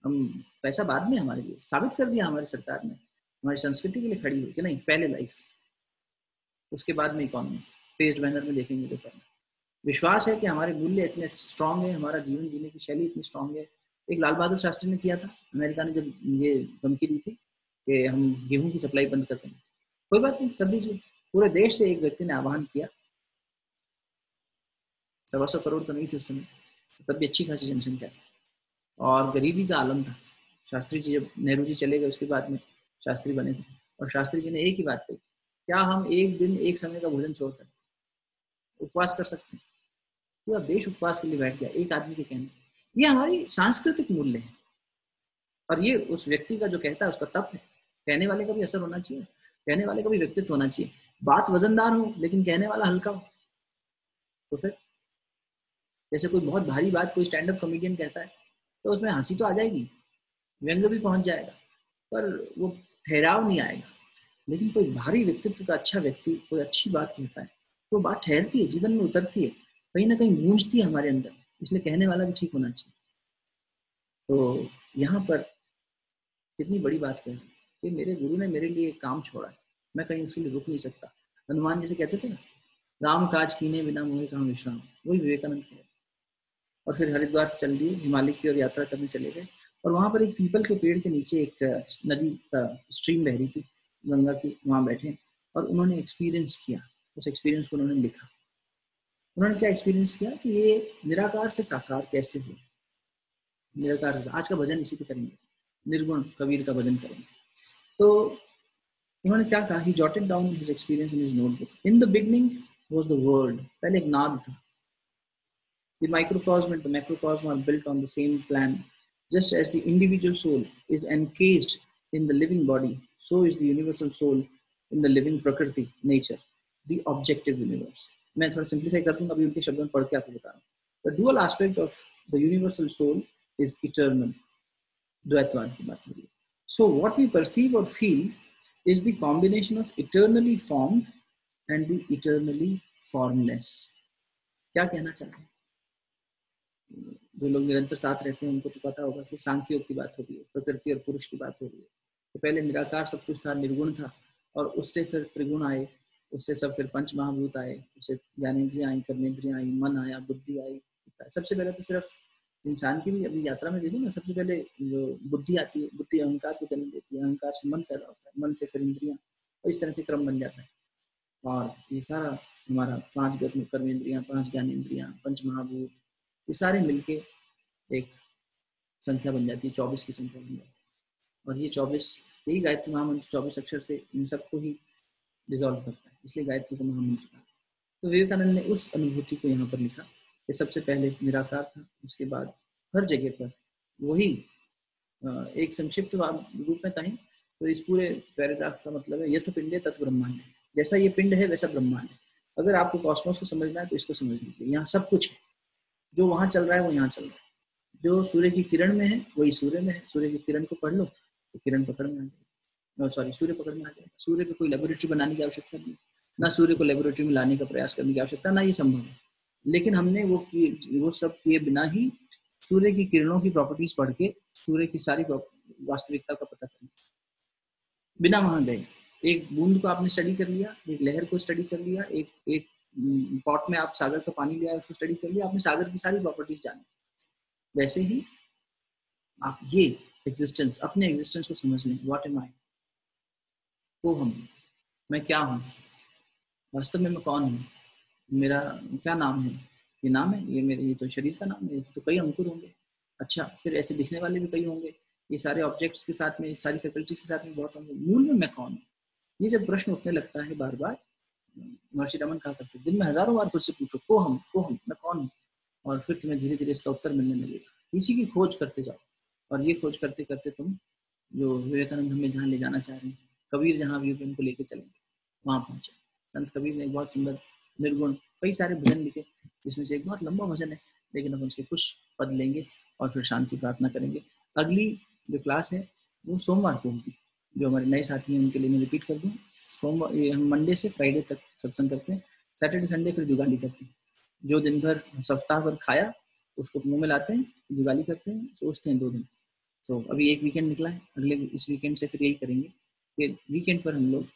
हम पैसा बाद में हमारे लिए साबित कर दिया हमारी सरकार ने, हमारी संस्कृति के लिए खड़ी हुई कि नहीं, पहले लाइफ, उसके बाद में इकोनॉमी। फेस्ड बैनर में देखेंगे तो पहले विश्वास है कि हमारे मूल्य इतने स्ट्रांग है, हमारा जीवन जीने की शैली इतनी स्ट्रांग है। एक लाल बहादुर शास्त्री ने किया था, अमेरिका ने जब ये धमकी दी थी कि हम गेहूं की सप्लाई बंद कर देंगे, कोई बात नहीं, कर दीजिए। पूरे देश से एक व्यक्ति ने आह्वान किया, 125 करोड़ तो नहीं थे उस समय, तब भी अच्छी खासी जनसंख्या थी और गरीबी का आलम था। शास्त्री जी, जब नेहरू जी चले गए उसके बाद में शास्त्री बने थे, और शास्त्री जी ने एक ही बात कही, क्या हम एक दिन एक समय का भोजन छोड़ सकते, उपवास कर सकते हैं? पूरा देश उपवास के लिए बैठ गया एक आदमी के कहने। ये हमारी सांस्कृतिक मूल्य है, और ये उस व्यक्ति का जो कहता है उसका तप है। कहने वाले का भी असर होना चाहिए, कहने वाले का भी व्यक्तित्व होना चाहिए। बात वजनदार हो लेकिन कहने वाला हल्का हो, तो फिर जैसे कोई बहुत भारी बात कोई स्टैंड अप कॉमेडियन कहता है तो उसमें हंसी तो आ जाएगी, व्यंग भी पहुंच जाएगा, पर वो ठहराव नहीं आएगा। लेकिन कोई भारी व्यक्तित्व का अच्छा व्यक्ति कोई अच्छी बात कहता है तो बात ठहरती है, जीवन में उतरती है, कहीं ना कहीं गूंजती है हमारे अंदर, इसलिए कहने वाला भी ठीक होना चाहिए। तो यहाँ पर कितनी बड़ी बात कह कि मेरे गुरु ने मेरे लिए एक काम छोड़ा है, मैं कहीं उसके लिए रुक नहीं सकता। हनुमान जैसे कहते थे ना, राम काज कीने बिना मोहे कहाँ विश्राम, वही विवेकानंद कह। और फिर हरिद्वार से चल दिए, हिमालय की ओर यात्रा करने चले गए, और वहां पर एक पीपल के पेड़ के नीचे एक नदी का स्ट्रीम बह रही थी गंगा की, वहां बैठे और उन्होंने एक्सपीरियंस किया। उस एक्सपीरियंस को उन्होंने लिखा। उन्होंने क्या एक्सपीरियंस किया कि ये निराकार से साकार कैसे हुआ। निराकार से, आज का भजन इसी पे करेंगे, निर्गुण कबीर का भजन करेंगे। तो उन्होंने क्या कहा, he jotted down his experience in his notebook. In the beginning was the word, पहले एक नाद था। The microcosm and the macrocosm are built on the same plan. Just as the individual soul is encased in the living body, so is the universal soul in the living prakriti, nature, the objective universe. मैं थोड़ा simplify कर दूंगा, अभी उनके शब्दों में पढ़ के आपको बता रहा हूँ. The dual aspect of the universal soul is eternal. द्वैतवाद की बात हो रही है. So what we perceive or feel is the combination of eternally formed and the eternally formless. क्या कहना चाहते हैं? जो लोग निरंतर साथ रहते हैं उनको तो पता होगा कि सांख्य योग की बात हो रही है, प्रकृति और पुरुष की बात हो रही है। तो पहले निराकार सब कुछ था, निर्गुण था, और उससे फिर त्रिगुण आए, उससे सब फिर पंच महाभूत आए, उससे ज्ञानेंद्रियां आई, कर्मेंद्रियां आई, मन आया, बुद्धि आई। सबसे पहले तो सिर्फ इंसान की भी अभी यात्रा में देखो ना, सबसे पहले जो बुद्धि आती है, बुद्धि अहंकार को जन्म देती है, अहंकार से मन पैदा होता है, मन से फिर इंद्रियां, और इस तरह से क्रम बन जाता है। और ये सारा हमारा 5 कर्मेंद्रियां, 5 ज्ञानेंद्रियां, पंच महाभूत, ये सारे मिलके एक संख्या बन जाती है, 24 की संख्या बन जाती है। और ये 24, यही गायत्री महामंत्र 24 अक्षर से इन सबको ही डिजॉल्व करता है, इसलिए गायत्री को महामंत्र कहा। तो विवेकानंद ने उस अनुभूति को यहाँ पर लिखा कि सबसे पहले निराकार था, उसके बाद हर जगह पर वही एक संक्षिप्त रूप में कहें तो इस पूरे पैराग्राफ का मतलब है यथ पिंडे तत् ब्रह्मांड। जैसा ये पिंड है वैसा ब्रह्मांड है। अगर आपको कॉस्मोस को समझना है तो इसको समझ लीजिए, यहाँ सब कुछ है, जो वहाँ चल रहा है वो यहाँ चल रहा है। जो सूर्य की किरण में है वही सूर्य में है। सूर्य की किरण को पढ़ लो तो किरण पकड़ में आ जाएगी, सॉरी सूर्य पकड़ में आ जाएगा। सूर्य को कोई लेबोरेटरी बनाने की आवश्यकता नहीं, ना सूर्य को लेबोरेटरी में लाने का प्रयास करने की आवश्यकता, ना ये संभव है। लेकिन हमने वो सब किए बिना ही सूर्य की किरणों की प्रॉपर्टीज पढ़ के सूर्य की सारी वास्तविकता का पता करना, बिना वहां गए। एक बूंद को आपने स्टडी कर लिया, एक लहर को स्टडी कर लिया, एक पॉट में आप सागर का पानी लिया, उसको स्टडी कर लिया, आपने सागर की सारी प्रॉपर्टीज जानी। वैसे ही आप ये एग्जिस्टेंस, अपने एग्जिस्टेंस को समझ लें। व्हाट एम आई, को हम, मैं क्या हूँ, वास्तव में मैं कौन हूँ, मेरा क्या नाम है, ये नाम है, ये मेरे, ये तो शरीर का नाम है, तो कई अंकुर होंगे। अच्छा, फिर ऐसे दिखने वाले भी कई होंगे, ये सारे ऑब्जेक्ट्स के साथ में, सारी फैकल्टीज के साथ में बहुत होंगे। मूल में मैं कौन हूँ, ये जब प्रश्न उठने लगता है बार बार, महर्षि रमन कहा करते दिन में हजारों बार खुद से पूछो, को हम, मैं कौन हूँ, और फिर तुम्हें धीरे धीरे इसका उत्तर मिलने लगेगा। इसी की खोज करते जाओ, और ये खोज करते करते तुम जो विवेकानंद हमें जहाँ ले जाना चाह रहे हैं, कबीर जहाँ भी उनको लेके चलेंगे वहाँ पहुँचे। संत कबीर ने बहुत सुंदर निर्गुण कई सारे भजन लिखे, जिसमें से एक बहुत लंबा भजन है, लेकिन हम उसके कुछ पद लेंगे और फिर शांति प्रार्थना करेंगे। अगली जो क्लास है वो सोमवार को होगी। जो हमारे नए साथी हैं उनके लिए मैं रिपीट कर दूँ, सोमवार, हम मंडे से फ्राइडे तक सत्संग करते हैं, सैटरडे संडे फिर जुगाली करते हैं। जो दिन भर सप्ताह भर खाया उसको मुँह में लाते हैं, जुगाली करते हैं, सोचते हैं 2 दिन। तो अभी एक वीकेंड निकला है, अगले इस वीकेंड से फिर यही करेंगे कि वीकेंड पर हम लोग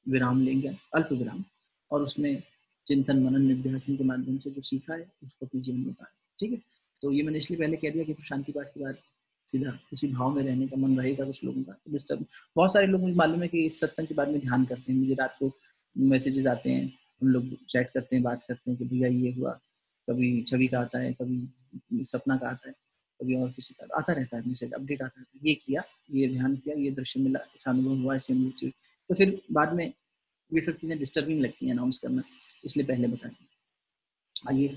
विराम लेंगे, अल्प विराम, और उसमें चिंतन मनन निध्यासन के माध्यम से जो सीखा है उसको अपने जीवन में उतारें। ठीक है, तो ये मैंने इसलिए पहले कह दिया कि शांति पाठ के बाद सीधा उसी भाव में रहने का मन रहेगा कुछ लोगों का। डिस्टर्ब, बहुत सारे लोग मुझे मालूम है कि इस सत्संग के बाद में ध्यान करते हैं, मुझे रात को मैसेजेस आते हैं, हम लोग चैट करते हैं, बात करते हैं कि भैया ये हुआ, कभी छवि का आता है, कभी सपना का आता है, कभी और किसी का आता रहता है मैसेज, अपडेट आता है, ये किया, ये ध्यान किया, ये दृश्य मिला, ऐसा अनुभव हुआ, ऐसे अनुभूति हुई। तो फिर बाद में ये सब चीज़ें डिस्टर्बिंग लगती हैं अनाउंस करना, इसलिए पहले बता दें। आइए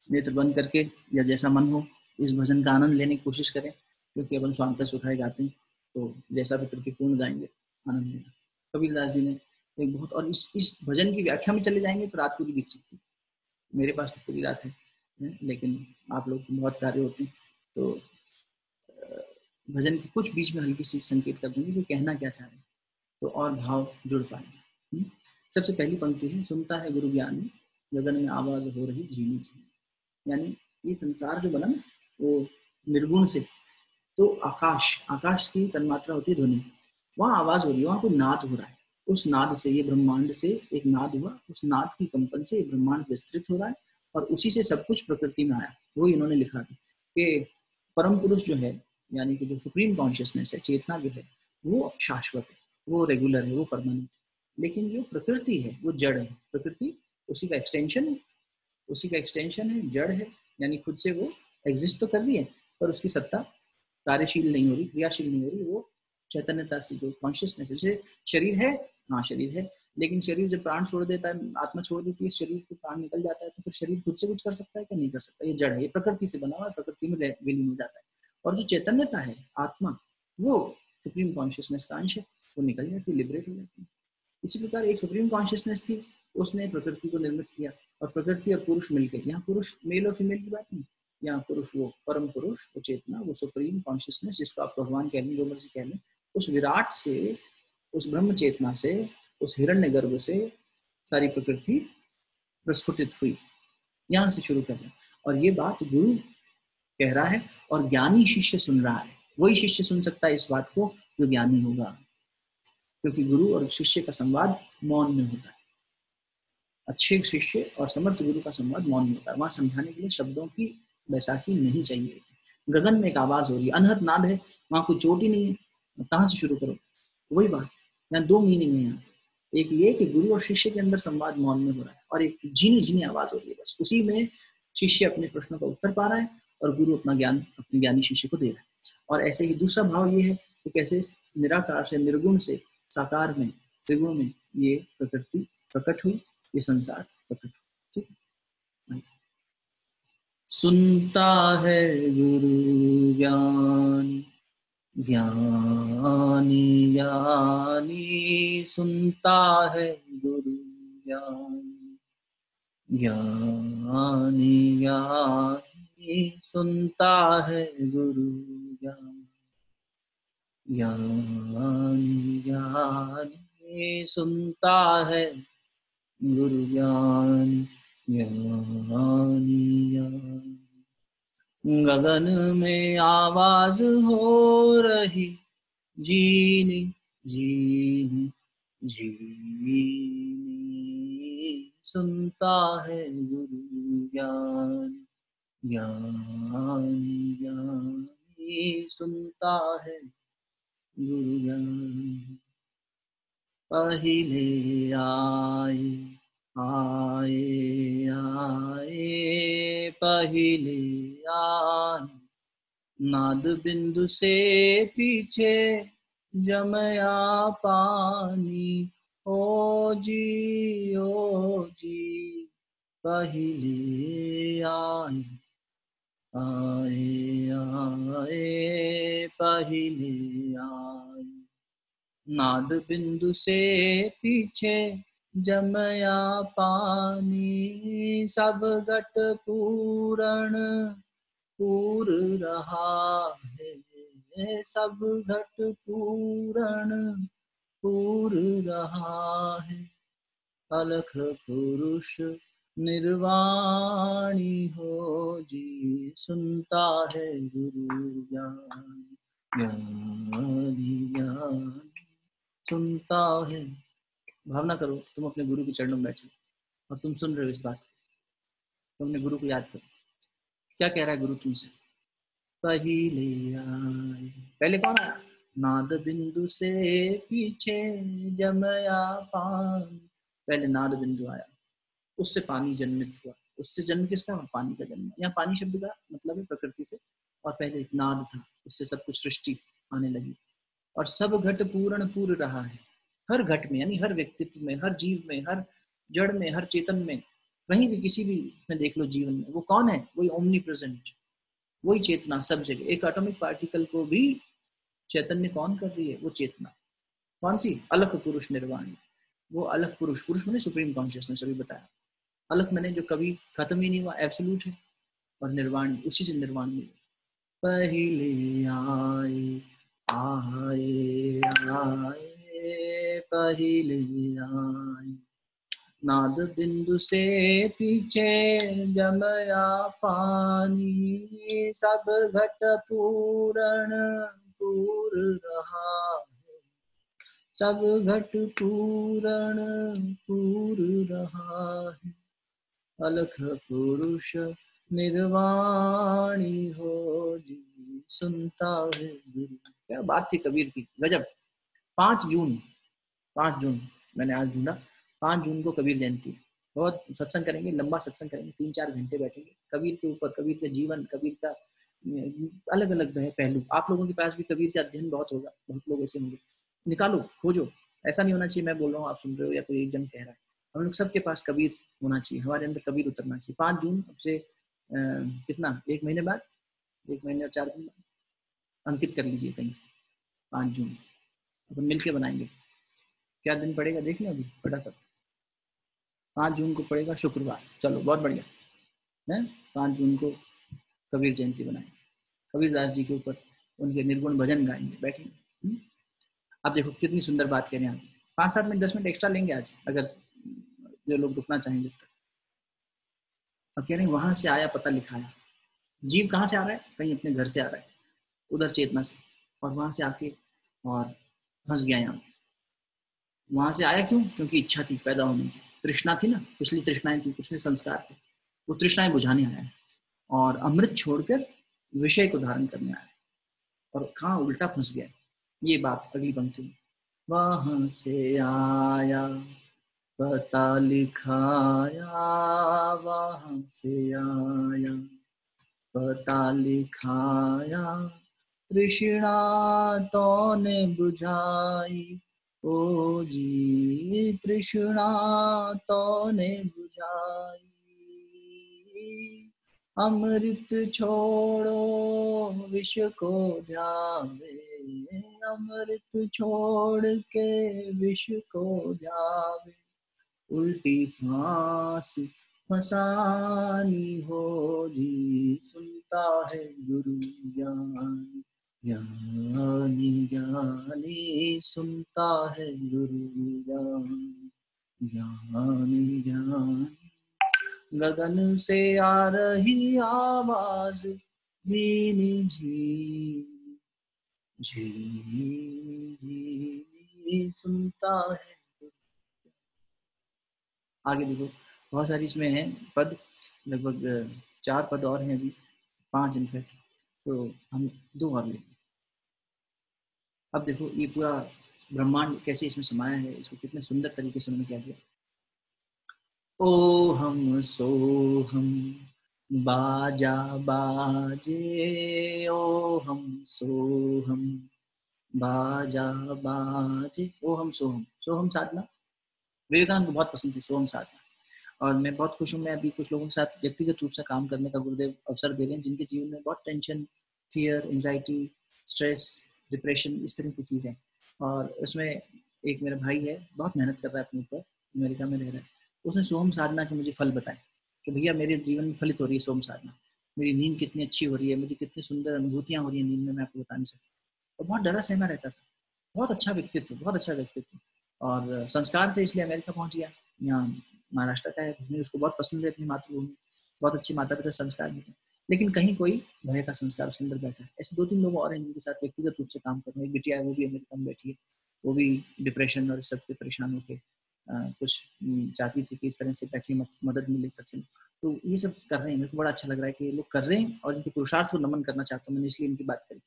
नेत्र बंद करके या जैसा मन हो इस भजन का आनंद लेने की कोशिश करें, क्योंकि अपन स्वांतः सुखाए गाते हैं, तो जैसा भी त्रुटिपूर्ण गाएंगे आनंद लेना। कबीरदास जी ने एक बहुत, और इस भजन की व्याख्या में चले जाएंगे तो रात पूरी बीत सकती है। मेरे पास तो पूरी रात है, लेकिन आप लोग बहुत कार्य होते हैं, तो भजन के कुछ बीच में हल्की सी संकेत कर देंगे कि कहना क्या चाह रहे हैं, तो और भाव जुड़ पाएंगे। सबसे पहली पंक्ति है, सुनता है गुरु ज्ञानी, गगन में आवाज हो रही झीनी झीनी। यानी ये संसार जो बना ना वो निर्गुण से, तो आकाश की तन्मात्रा होती है ध्वनि, वहाँ आवाज हो रही है, वहाँ कोई नाद हो रहा है, उस नाद से, ये ब्रह्मांड से एक नाद हुआ, उस नाद की कंपन से ब्रह्मांड विस्तृत हो रहा है, और उसी से सब कुछ प्रकृति में आया। वो इन्होंने लिखा था कि परम पुरुष जो है, यानी कि जो सुप्रीम कॉन्शियसनेस है, चेतना जो है, वो शाश्वत है, वो रेगुलर है, वो परमानेंट। लेकिन जो प्रकृति है वो जड़ है, प्रकृति उसी का एक्सटेंशन है, जड़ है, यानी खुद से वो एग्जिस्ट तो कर रही है पर उसकी सत्ता कार्यशील नहीं हो रही, क्रियाशील नहीं हो रही। वो चैतन्यता से, जो कॉन्शियसनेस, जैसे शरीर है, हाँ शरीर है, लेकिन शरीर जब प्राण छोड़ देता है, आत्मा छोड़ देती है, शरीर को प्राण निकल जाता है, तो फिर शरीर खुद से कुछ कर सकता है क्या? नहीं कर सकता। ये जड़ है, ये प्रकृति से बना हुआ है, प्रकृति में विलीन हो जाता है। और जो चैतन्यता है, आत्मा, वो सुप्रीम कॉन्शियसनेस का अंश है, वो निकल जाती है, लिबरेट हो जाती है। इसी प्रकार एक सुप्रीम कॉन्शियसनेस थी, उसने प्रकृति को निर्मित किया, और प्रकृति और पुरुष मिलकर, यहाँ पुरुष मेल और फीमेल की बात नहीं, यहाँ पुरुष वो परम पुरुष, वो चेतना, वो सुप्रीम कॉन्शियसनेस, जिसको आप भगवान कह लें, जो मर्जी कह लें, उस विराट से, उस ब्रह्म चेतना से, उस हिरण्य गर्भ से सारी प्रकृति प्रस्फुटित हुई। यहाँ से शुरू करें, और ये बात गुरु कह रहा है और ज्ञानी शिष्य सुन रहा है। वही शिष्य सुन सकता है इस बात को जो ज्ञानी होगा, क्योंकि गुरु और शिष्य का संवाद मौन में होता है। अच्छे शिष्य और समर्थ गुरु का संवाद मौन में होता है। वहां समझाने के लिए शब्दों की बैसाखी नहीं चाहिए। गगन में एक आवाज हो रही है, अनहद नाद है, वहां कोई चोट ही नहीं है, कहाँ से शुरू करो? वही बात, यहाँ दो मीनिंग है। यहाँ एक ये कि गुरु और शिष्य के अंदर संवाद मौन में हो रहा है, और एक झीनी झीनी आवाज हो रही है, बस उसी में शिष्य अपने प्रश्नों का उत्तर पा रहा है और गुरु अपना ज्ञान अपने ज्ञानी शिष्य को दे रहा है। और ऐसे ही दूसरा भाव ये है कि कैसे निराकार से, निर्गुण से साकार में, त्रिगुण में ये प्रकृति प्रकट हुई, ये संसार प्रकट हुआ। ठीक है। सुनता है गुरु ज्ञानी, ज्ञानी ज्ञानी सुनता है गुरु ज्ञानी, ज्ञानी ज्ञानी सुनता है गुरु ज्ञानी, ज्ञानी ज्ञानी सुनता है गुरु ज्ञानी, ज्ञानी ज्ञानी। गगन में आवाज हो रही, जीनी जीनी जीनी सुनता है गुरु ज्ञानी, ज्ञानी ज्ञानी सुनता है गुरु ज्ञानी। पहिले आए आए आए पहिले आए, नाद बिंदु से पीछे जमया पानी, ओ जी पहिले आए आए आए पहिले आए, नाद बिंदु से पीछे जमया पानी, सब घट पूरण पूर रहा है, सब घट पूरण पूर रहा है, अलख पुरुष निर्वाणी हो जी, सुनता है गुरु ज्ञानी, ज्ञानी ज्ञानी सुनता है। भावना करो तुम अपने गुरु के चरणों में बैठे और तुम सुन रहे हो इस बात को, तुम अपने गुरु को याद करो, क्या कह रहा है गुरु तुमसे? पहिले आए, पहले कौन आया? नाद बिंदु से पीछे जमया पानी, पहले नाद बिंदु आया, उससे पानी जन्मित हुआ। उससे जन्म किसका? पानी का जन्म। यहाँ पानी शब्द का मतलब है प्रकृति से, और पहले एक नाद था, उससे सब कुछ सृष्टि आने लगी, और सब घट पूर्ण पूर रहा है। हर घट में, यानी हर व्यक्तित्व में, हर जीव में, हर जड़ में, हर चेतन में, कहीं भी किसी भी में देख लो जीवन में, वो कौन है? वही ओमनी प्रेजेंट, वही चेतना सब जगह। एक एटॉमिक पार्टिकल को भी चैतन्य कौन कर रही है? वो चेतना। कौन सी? अलख पुरुष निर्वाणी, वो अलख पुरुष, पुरुष मैंने सुप्रीम कॉन्शियसनेस, अभी बताया। अलख मैंने जो कभी खत्म ही नहीं हुआ, एब्सोल्यूट है, और निर्वाण उसी से निर्वाण मिले। पहिले आए आए आए पहिले आए, नाद बिंदु से पीछे जमया पानी, सब घट पूरण पूर रहा है, सब घट पूरण पूर रहा है, अलख पुरुष निर्वाणी हो जी, सुनता है गुरु। क्या बात थी कबीर की, गजब। 5 जून मैंने आज ढूंढा, 5 जून को कबीर जयंती। बहुत सत्संग करेंगे, लंबा सत्संग करेंगे, 3-4 घंटे बैठेंगे कबीर के ऊपर, कबीर के जीवन, कबीर का अलग अलग पहलू। आप लोगों के पास भी कबीर का अध्ययन बहुत होगा, बहुत लोग ऐसे होंगे, निकालो, खोजो। ऐसा नहीं होना चाहिए मैं बोल रहा हूँ आप सुन रहे हो या कोई एक जन कह रहा है, हम लोग सबके पास कबीर होना चाहिए, हमारे अंदर कबीर उतरना चाहिए। 5 जून से कितना, 1 महीने बाद, 1 महीने और 4 दिन बाद अंकित कर लीजिए कहीं, 5 जून अपन मिलके बनाएंगे। क्या दिन पड़ेगा देख लें अभी फटाफट, 5 जून को पड़ेगा शुक्रवार। चलो बहुत बढ़िया है, 5 जून को कबीर जयंती बनाएंगे, कबीरदास जी के ऊपर उनके निर्गुण भजन गाएंगे, बैठेंगे। अब देखो कितनी सुंदर बात कह रहे हैं आप। 5-7 मिनट 10 मिनट एक्स्ट्रा लेंगे आज, अगर जो लोग रुकना चाहेंगे तब तक। अब कह रहे हैं वहां से आया पता लिखाया। जीव कहाँ से आ रहा है? कहीं अपने घर से आ रहा है, उधर चेतना से, और वहां से आके और फंस गया यहाँ। वहां से आया क्यों? क्योंकि इच्छा थी पैदा होने की, तृष्णा थी ना, पिछली तृष्णाएं थी, पिछले संस्कार थे, वो तृष्णाएं बुझाने आया है और अमृत छोड़कर विषय को धारण करने आया और कहाँ उल्टा फंस गया। ये बात अगली पंक्ति में, वहां से आया पता लिखाया, वहां से आया पता लिखाया, तृष्णा तो ने बुझाई, ओ जी तृष्णा तो ने बुझाई। अमृत छोड़ो विष को ध्यावे, अमृत छोड़ के विष को ध्यावे, उल्टी फांसी फसानी हो जी, सुनता है गुरु ज्ञानी, ज्ञानी ज्ञानी सुनता है गुरु ज्ञानी, ज्ञानी ज्ञानी। गगन से आ रही आवाज धीमी झीमी, झीमी झीमी सुनता है। आगे देखो बहुत सारी इसमें है पद, लगभग 4 पद और हैं, अभी 5 इनफैक्ट, तो हम 2 और लेंगे। अब देखो ये पूरा ब्रह्मांड कैसे इसमें समाया है, इसको कितने सुंदर तरीके से उन्होंने क्या दिया। ओ हम सो हम बाजा बाजे, ओ हम सो हम बाजा बाजे, ओ हम सोहम साधना विवेकानंद को बहुत पसंद थी, सोहम साधना। और मैं बहुत खुश हूँ, मैं अभी कुछ लोगों के साथ व्यक्तिगत रूप से काम करने का गुरुदेव अवसर दे रहे हैं, जिनके जीवन में बहुत tension, fear, anxiety, stress, depression, इस तरह की चीज़ें। और उसमें एक मेरा भाई है, बहुत मेहनत कर रहा है अपने ऊपर, अमेरिका में रह रहा है। उसने सोहम साधना के मुझे फल बताए कि भैया मेरे जीवन में फलित हो रही है सोहम साधना, मेरी नींद कितनी अच्छी हो रही है, मुझे कितनी सुंदर अनुभूतियाँ हो रही है नींद में, मैं आपको बता नहीं सकता। और बहुत डरा सहमा रहता था, बहुत अच्छा व्यक्तित्व, बहुत अच्छा व्यक्तित्व। और संस्कार थे इसलिए अमेरिका पहुंच गया, यहाँ महाराष्ट्र का है, उसको बहुत पसंद है अपनी मातृभूमि, बहुत अच्छे माता पिता संस्कार भी थे, लेकिन कहीं कोई भय का संस्कार उसके अंदर बैठा है। ऐसे 2-3 लोग और हैं जिनके साथ व्यक्तिगत रूप से काम कर रहे हैं। एक बिटिया है, वो भी अमेरिका में बैठी है, वो भी डिप्रेशन और सबसे परेशान होकर कुछ चाहती थी कि इस तरह से बैठी मदद मिले सत्संग। तो ये सब कर रहे हैं, मेरे को बड़ा अच्छा लग रहा है कि ये लोग कर रहे हैं और इनके पुरुषार्थ को नमन करना चाहता हूँ, मैंने इसलिए इनकी बात करी।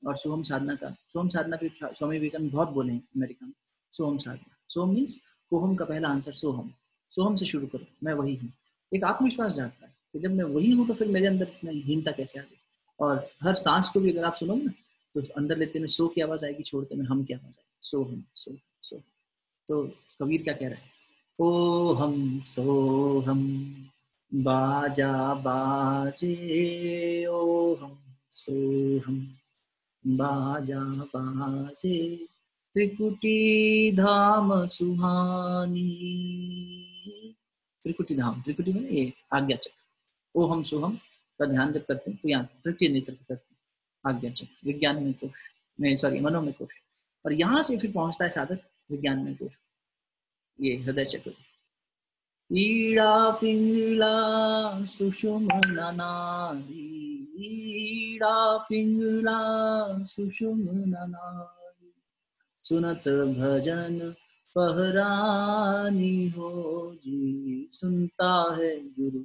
और सोहम साधना पे स्वामी विवेकानंद बहुत बोले हैं अमेरिका में। सोहम साधना, सोहम मीन्स कोहम का पहला आंसर सोहम, सोहम से शुरू करो, मैं वही हूँ। एक आत्मविश्वास जागता है कि जब मैं वही हूँ तो फिर मेरे अंदर हीनता कैसे आ गई। और हर सांस को भी अगर आप सुनोगे ना, तो अंदर लेते में सो की आवाज आएगी, छोड़ते में हम की आवाज आएगी, सोहम सो सो। तो कबीर क्या कह रहा है, ओ हम सो हम बाजा बाजे, ओ हम सो हम बाजा बाजे, त्रिकुटी धाम सुहानी। त्रिकुटी धाम, त्रिकुटी में ये आज्ञा चक्र, ओ हम सोहम का ध्यान जब करते हैं तो यहाँ तृतीय नेत्र करते हैं, आज्ञा चक्र, विज्ञान में कोश में, सॉरी मनो में कोश, और यहाँ से फिर पहुंचता है साधक विज्ञान में कोश, ये हृदय चक्र। ईड़ा पिंगला सुषुम्ना नाड़ी, ईड़ा पिंगला सुषुम्ना नाड़ी, सुनत भजन पहरानी हो जी, सुनता है गुरु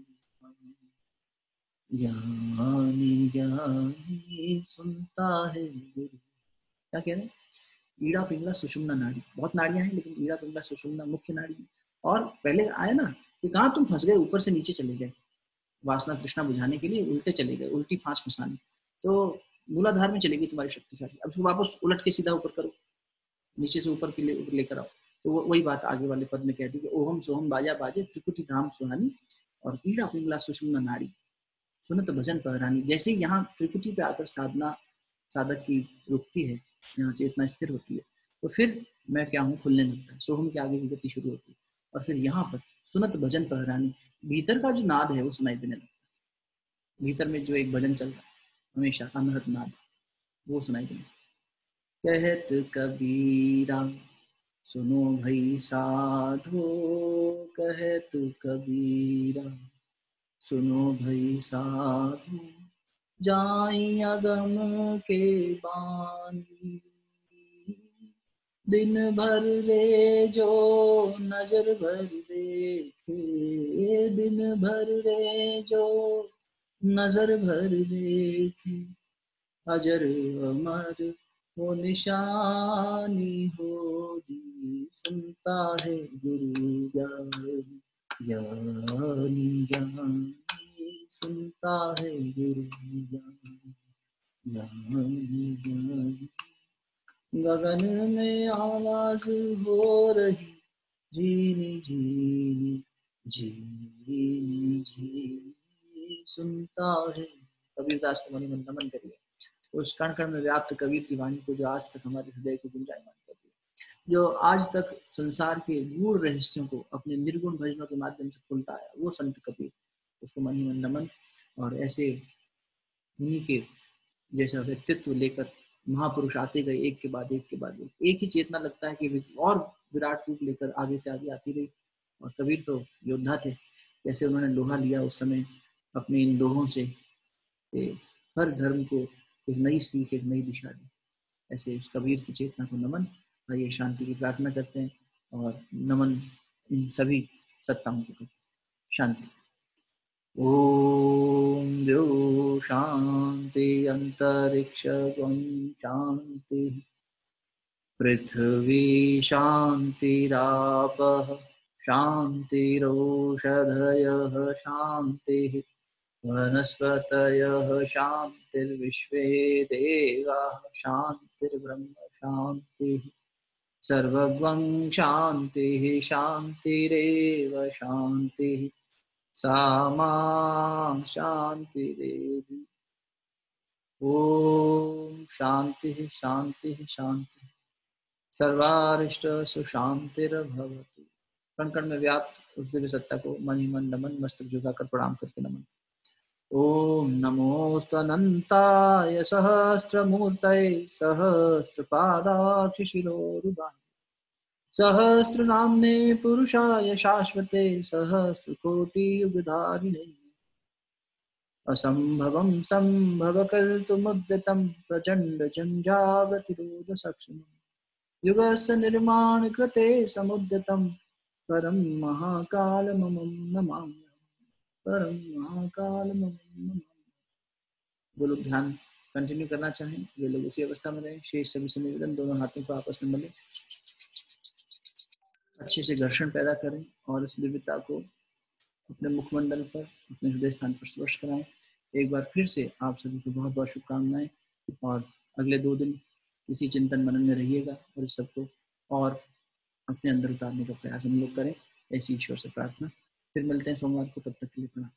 ज्ञानी, ज्ञानी सुनता है गुरु। क्या कह रहे हैं, ईड़ा पिंगला सुषुम्ना नाड़ी, बहुत नाड़ियां हैं लेकिन ईड़ा पिंगला सुषुम्ना मुख्य नाड़ी। और पहले आया ना कि कहाँ तुम फंस गए, ऊपर से नीचे चले गए, वासना तृष्णा बुझाने के लिए उल्टे चले गए, उल्टी फांस फंसाने, तो मूलाधार में चलेगी तुम्हारी शक्ति सारी। अब उसको वापस उलट के सीधा ऊपर करो, नीचे से ऊपर के लिए ऊपर लेकर आओ। तो वही बात आगे वाले पद में कह दी कि ओहम सोहम बाजा बाजे, त्रिकुटी धाम सुहानी, और ईड़ा पिंगला सुषुम्ना नाड़ी, सुनत भजन पहरानी। जैसे ही यहाँ त्रिकुटी पे आकर साधना साधक की रुकती है, यहाँ चेतना स्थिर होती है, तो फिर मैं क्या हूँ खुलने लगता है, सोहम के आगे की गति शुरू होती है। और फिर यहाँ पर सुनत भजन पहरानी, भीतर का जो नाद है वो सुनाई देने लगता है, भीतर में जो एक भजन चल रहा है हमेशा अनहद नाद, वो सुनाई देने। कहत कबीरा सुनो भई साधो, कहत कबीरा सुनो भई साधो, जाई अगम के बानी, दिन भर रे जो नजर भर देखे, दिन भर रे जो नजर भर देखे, अजर अमर वो निशानी होगी, सुनता है गुरु ज्ञानी, ज्ञानी ज्ञानी सुनता है गुरु ज्ञानी, ज्ञानी ज्ञानी। गगन में आवाज हो रही, झीनी झीनी झीनी झीनी सुनता है। कबीरदास को मणि मंत्र नमन करिए। उस कण कण में व्याप्त कबीर की वाणी को जो आज तक हमारे हृदय को गुंजायमान करती है, जो आज तक संसार के गूढ़ रहस्यों को अपने निर्गुण भजनों के माध्यम से खुलता है, वो संत कबीर, उसको मणि मंत्र नमन। और ऐसे उन्हीं के जैसा व्यक्तित्व लेकर महापुरुष आते गए, एक के बाद एक के बाद एक ही चेतना लगता है कि और विराट रूप लेकर आगे से आगे आती रही। और कबीर तो योद्धा थे, जैसे उन्होंने लोहा लिया उस समय अपने इन दोहों से, हर धर्म को एक नई सीख, एक नई दिशा दी। ऐसे उस कबीर की चेतना को नमन। आइए शांति की प्रार्थना करते हैं और नमन इन सभी सत्ताओं को करते हैं। शांति। ओम द्यो शांति अंतरिक्षं शांति, पृथ्वी शांतिरापः शांतिरोषधयः शांतिः, वनस्पतयः शांतिर्विश्वे देवाः शांतिर्ब्रह्म शांतिः, सर्वं शांतिः शांतिरेव शांतिः, सा मा शांतिरेधि। ओम शांतिः शांतिः शांतिः, सर्वारिष्ट सुशांतिर्भवतु। कण कण में व्याप्त उस दिव्य सत्ता को मन ही मन नमन, मस्तक झुकाकर प्रणाम करके नमन। ओम नमोस्तनंताय सहस्रमूर्तये सहस्रपादाक्ष शिरोरुबाय, सहस्रनाम्ने पुरुषाय शाश्वते सहस्रकोटियुगधारिणे, असंभवं सम्भवकर्तुमुद्यतं प्रचण्डझञ्झावतिरोधसक्षमं, युगस्य निर्माणकृते समुद्यतं परं महाकालममं नमामि, परं महाकालममं नमामि। जो लोग ध्यान कंटिन्यू करना चाहें वे लोग उसी अवस्था में रहें। शेष सभी से निवेदन, दोनों हाथों को आपस में मलें, अच्छे से घर्षण पैदा करें और इस दिव्यता को अपने मुखमंडल पर, अपने हृदय स्थान पर स्पर्श कराएं। एक बार फिर से आप सभी को बहुत बहुत शुभकामनाएं और अगले 2 दिन इसी चिंतन मनन में रहिएगा और इस सबको और अपने अंदर उतारने का प्रयास हम लोग करें। ऐसी ईश्वर से प्रार्थना। फिर मिलते हैं सोमवार को, तब तक के लिए प्रणाम।